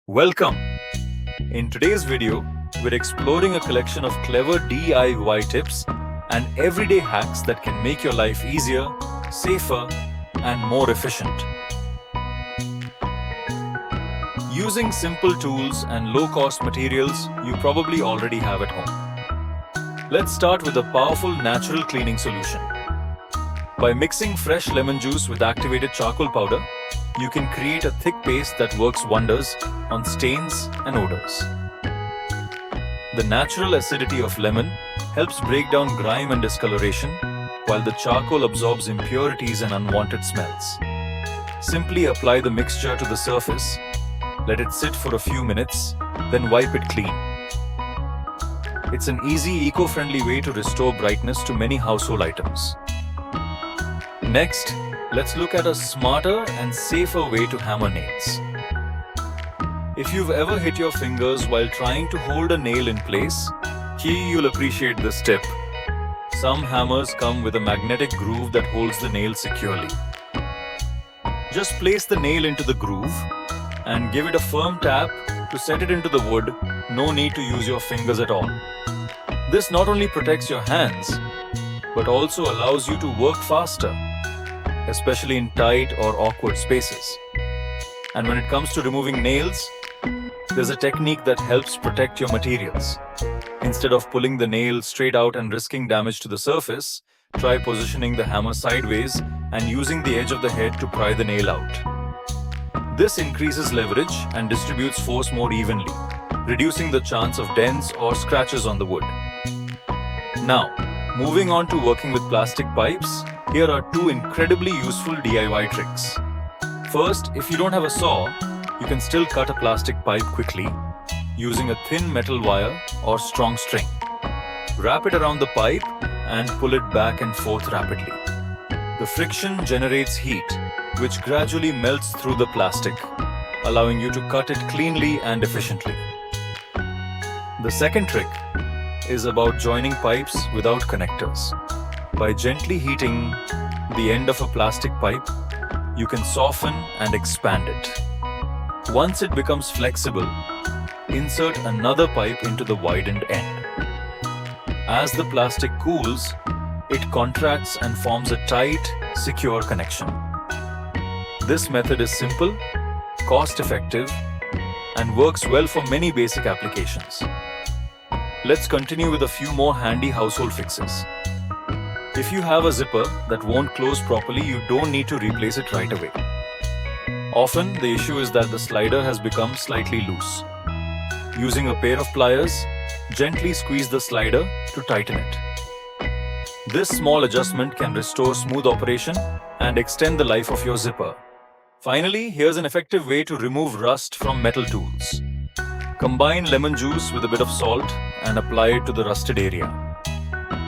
Welcome! In today's video, we're exploring a collection of clever DIY tips and everyday hacks that can make your life easier, safer, and more efficient. Using simple tools and low-cost materials you probably already have at home. Let's start with a powerful natural cleaning solution. By mixing fresh lemon juice with activated charcoal powder, you can create a thick paste that works wonders on stains and odors. The natural acidity of lemon helps break down grime and discoloration, while the charcoal absorbs impurities and unwanted smells. Simply apply the mixture to the surface, let it sit for a few minutes, then wipe it clean. It's an easy, eco-friendly way to restore brightness to many household items. Next, let's look at a smarter and safer way to hammer nails. If you've ever hit your fingers while trying to hold a nail in place, you'll appreciate this tip. Some hammers come with a magnetic groove that holds the nail securely. Just place the nail into the groove and give it a firm tap to set it into the wood. No need to use your fingers at all. This not only protects your hands, but also allows you to work faster, especially in tight or awkward spaces. And when it comes to removing nails, there's a technique that helps protect your materials. Instead of pulling the nail straight out and risking damage to the surface, try positioning the hammer sideways and using the edge of the head to pry the nail out. This increases leverage and distributes force more evenly, reducing the chance of dents or scratches on the wood. Now, moving on to working with plastic pipes, here are two incredibly useful DIY tricks. First, if you don't have a saw, you can still cut a plastic pipe quickly using a thin metal wire or strong string. Wrap it around the pipe and pull it back and forth rapidly. The friction generates heat, which gradually melts through the plastic, allowing you to cut it cleanly and efficiently. The second trick is about joining pipes without connectors. By gently heating the end of a plastic pipe, you can soften and expand it. Once it becomes flexible, insert another pipe into the widened end. As the plastic cools, it contracts and forms a tight, secure connection. This method is simple, cost-effective, and works well for many basic applications. Let's continue with a few more handy household fixes. If you have a zipper that won't close properly, you don't need to replace it right away. Often, the issue is that the slider has become slightly loose. Using a pair of pliers, gently squeeze the slider to tighten it. This small adjustment can restore smooth operation and extend the life of your zipper. Finally, here's an effective way to remove rust from metal tools. Combine lemon juice with a bit of salt and apply it to the rusted area.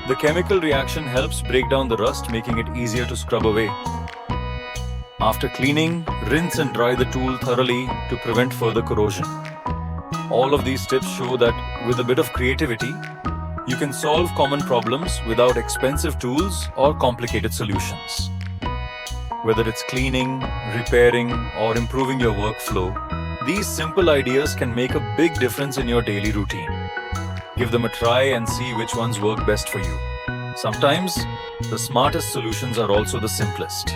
The chemical reaction helps break down the rust, making it easier to scrub away. After cleaning, rinse and dry the tool thoroughly to prevent further corrosion. All of these tips show that with a bit of creativity, you can solve common problems without expensive tools or complicated solutions. Whether it's cleaning, repairing, or improving your workflow, these simple ideas can make a big difference in your daily routine. Give them a try and see which ones work best for you. Sometimes, the smartest solutions are also the simplest.